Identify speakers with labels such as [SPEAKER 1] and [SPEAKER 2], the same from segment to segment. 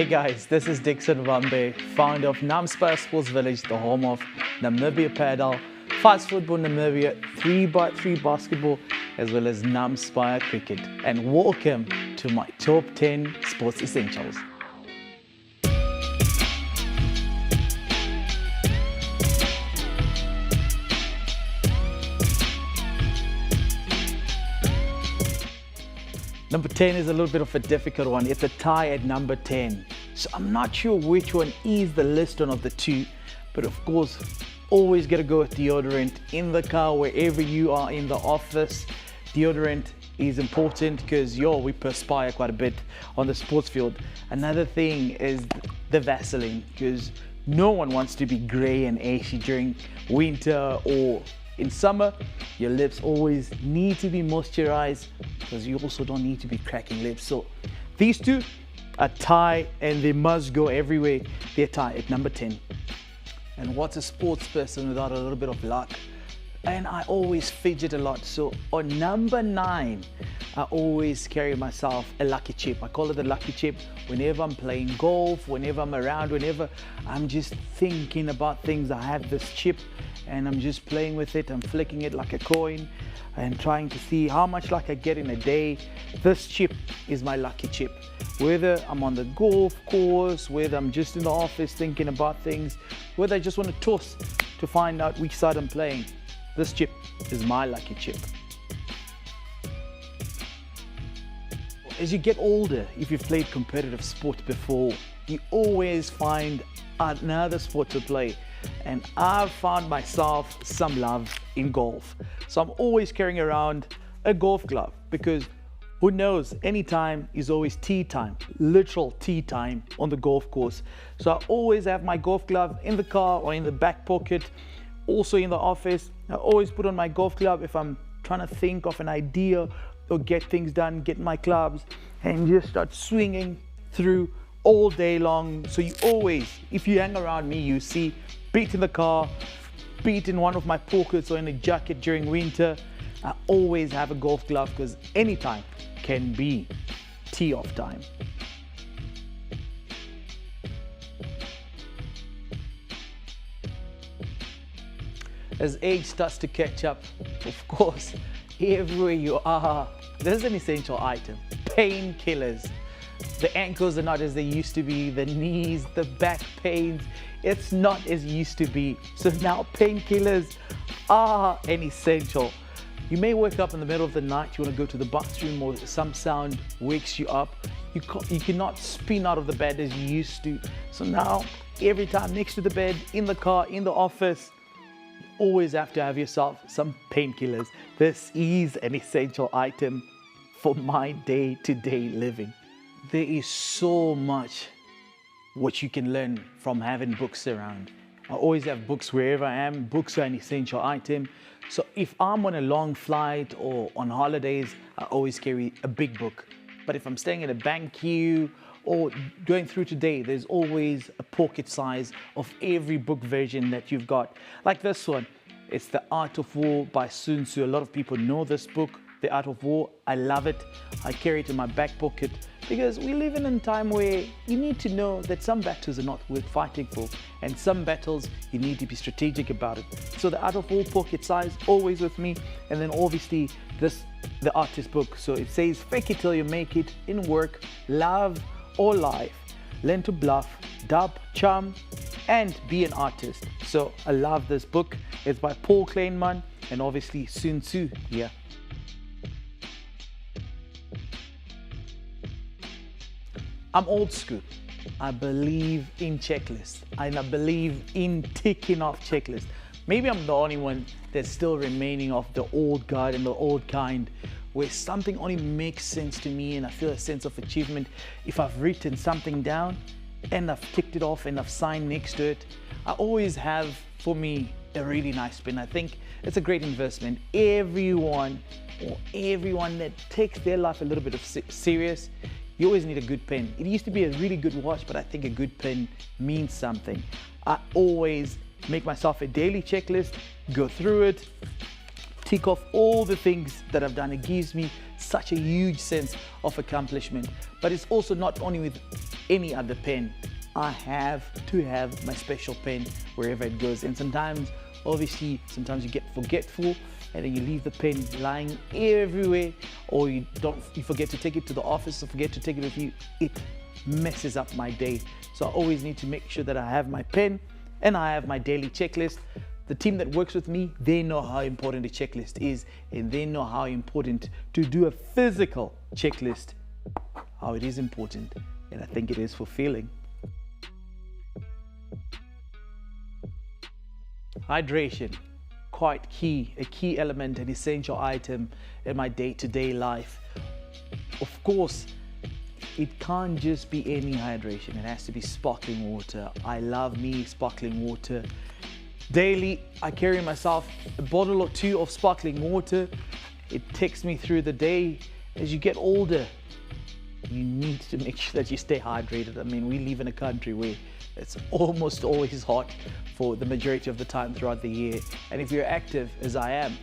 [SPEAKER 1] Hey guys, this is Dickson Vambe'S, founder of Namspa Sports Village, the home of Namibia Paddle, Fast Football Namibia, 3x3 basketball, as well as Namspa Cricket. And welcome to my top 10 sports essentials. Number 10 is a little bit of a difficult one. It's a tie at number 10. So I'm not sure which one is the least one of the two, but of course, always gotta go with deodorant in the car, wherever you are, in the office. Deodorant is important because we perspire quite a bit on the sports field. Another thing is the Vaseline, because no one wants to be gray and ashy during winter or in summer. Your lips always need to be moisturized because you also don't need to be cracking lips. So these two are tie and they must go everywhere. They're tie at number 10. And what's a sports person without a little bit of luck? And I always fidget a lot. So on number 9, I always carry myself a lucky chip. I call it a lucky chip. Whenever I'm playing golf, whenever I'm around, whenever I'm just thinking about things, I have this chip and I'm just playing with it. I'm flicking it like a coin and trying to see how much luck I get in a day. This chip is my lucky chip. Whether I'm on the golf course, whether I'm just in the office thinking about things, whether I just want to toss to find out which side I'm playing, this chip is my lucky chip. As you get older, if you've played competitive sport before, you always find another sport to play. And I've found myself some love in golf. So I'm always carrying around a golf glove because who knows, any time is always tee time, literal tee time on the golf course. So I always have my golf glove in the car or in the back pocket. Also in the office, I always put on my golf glove if I'm trying to think of an idea or get things done, get my clubs and just start swinging through all day long. So you always, if you hang around me, you see beat in the car, beat in one of my pockets or in a jacket during winter. I always have a golf glove because anytime can be tee off time. As age starts to catch up, of course, everywhere you are, there's an essential item: painkillers. The ankles are not as they used to be, the knees, the back pains, it's not as used to be. So now painkillers are an essential. You may wake up in the middle of the night, you want to go to the bathroom or some sound wakes you up. You cannot spin out of the bed as you used to. So now every time next to the bed, in the car, in the office, you always have to have yourself some painkillers. This is an essential item for my day-to-day living. There is so much what you can learn from having books around. I always have books wherever I am. Books are an essential item. So if I'm on a long flight or on holidays, I always carry a big book. But if I'm staying in a bank queue or going through today, there's always a pocket size of every book version that you've got. Like this one, it's The Art of War by Sun Tzu. A lot of people know this book, The Art of War. I love it. I carry it in my back pocket because we live in a time where you need to know that some battles are not worth fighting for, and some battles you need to be strategic about it. So The Art of War pocket size, always with me. And then obviously the artist book. So it says, fake it till you make it in work, love or life. Learn to bluff, dub, charm, and be an artist. So I love this book. It's by Paul Kleinman and obviously Sun Tzu here. I'm old school. I believe in checklists and I believe in ticking off checklists. Maybe I'm the only one that's still remaining of the old guard and the old kind, where something only makes sense to me and I feel a sense of achievement if I've written something down and I've ticked it off and I've signed next to it. I always have, for me, a really nice pen. I think it's a great investment. Everyone that takes their life a little bit of serious, you always need a good pen. It used to be a really good watch, but I think a good pen means something. I always make myself a daily checklist, go through it, tick off all the things that I've done. It gives me such a huge sense of accomplishment. But it's also not only with any other pen. I have to have my special pen wherever it goes. And sometimes, obviously, sometimes you get forgetful and then you leave the pen lying everywhere, or you forget to take it to the office or forget to take it with you. It messes up my day. So I always need to make sure that I have my pen and I have my daily checklist. The team that works with me, they know how important a checklist is, and they know how important to do a physical checklist, how it is important, and I think it is fulfilling. Hydration, quite key, a key element, an essential item in my day-to-day life. Of course, it can't just be any hydration, it has to be sparkling water. I love me sparkling water. Daily, I carry myself a bottle or two of sparkling water. It takes me through the day. As you get older, you need to make sure that you stay hydrated. I mean, we live in a country where it's almost always hot for the majority of the time throughout the year. And if you're active, as I am,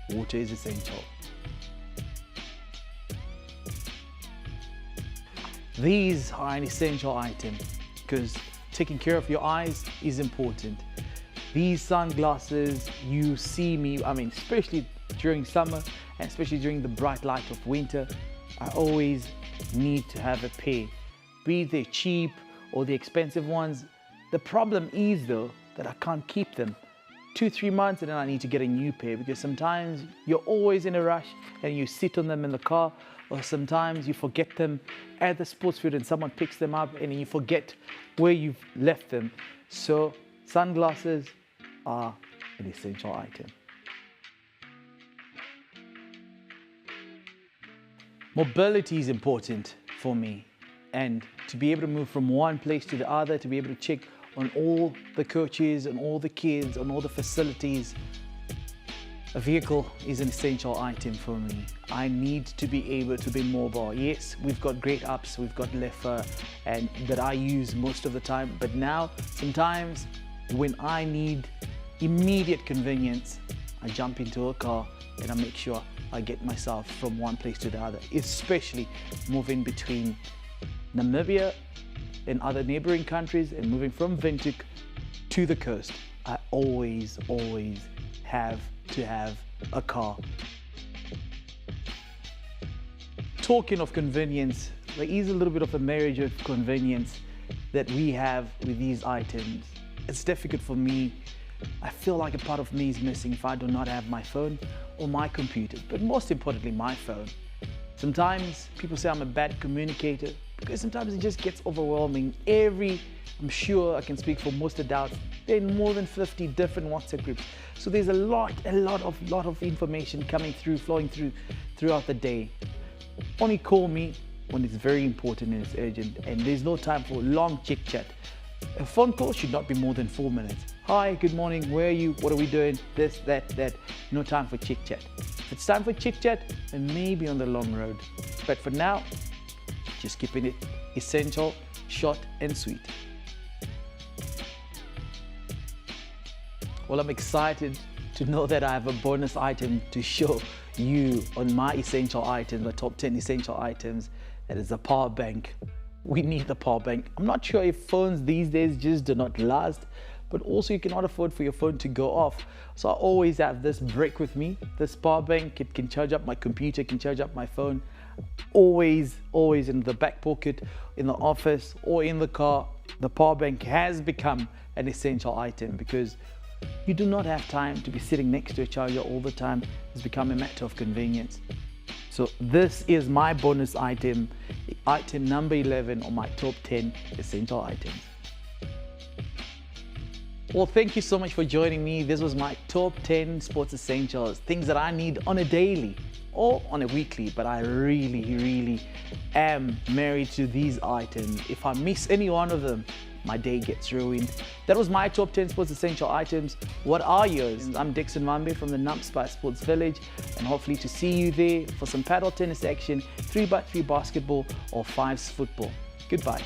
[SPEAKER 1] water is essential. These are an essential item because taking care of your eyes is important. These sunglasses, you see me, I mean, especially during summer and especially during the bright light of winter, I always need to have a pair, be they cheap or the expensive ones. The problem is though that I can't keep them 2-3 months and then I need to get a new pair, because sometimes you're always in a rush and you sit on them in the car, or sometimes you forget them at the sports field and someone picks them up and you forget where you've left them. So sunglasses are an essential item. Mobility is important for me, and to be able to move from one place to the other, to be able to check on all the coaches and all the kids and all the facilities, a vehicle is an essential item for me. I need to be able to be mobile. Yes, we've got great apps, we've got Lefa, and that I use most of the time, but now sometimes when I need immediate convenience, I jump into a car and I make sure I get myself from one place to the other, especially moving between Namibia and other neighboring countries and moving from Windhoek to the coast. I always have to have a car. Talking of convenience, there is a little bit of a marriage of convenience that we have with these items. It's difficult for me. I feel like a part of me is missing if I do not have my phone or my computer, but most importantly, my phone. Sometimes people say I'm a bad communicator because sometimes it just gets overwhelming. I'm sure I can speak for most adults, there are more than 50 different WhatsApp groups. So there's a lot of information coming through, flowing throughout the day. Only call me when it's very important and it's urgent, and there's no time for long chit chat. A phone call should not be more than 4 minutes. Hi, good morning, where are you? What are we doing? This, that. No time for chit chat. If it's time for chit chat, then maybe on the long road. But for now, just keeping it essential, short and sweet. Well, I'm excited to know that I have a bonus item to show you on my essential items, my top 10 essential items. That is a power bank. We need the power bank. I'm not sure if phones these days just do not last, but also you cannot afford for your phone to go off. So I always have this brick with me, this power bank. It can charge up my computer, it can charge up my phone. Always in the back pocket, in the office or in the car. The power bank has become an essential item because you do not have time to be sitting next to a charger all the time. It's become a matter of convenience. So this is my bonus item, item number 11 on my top 10 essential items. Well, thank you so much for joining me. This was my top 10 sports essentials, things that I need on a daily or on a weekly, but I really am married to these items. If I miss any one of them, my day gets ruined. That was my top 10 sports essential items. What are yours? I'm Dickson Vambe'S from the Namspa Sports Village, and hopefully to see you there for some paddle tennis action, 3x3 basketball or 5s football. Goodbye.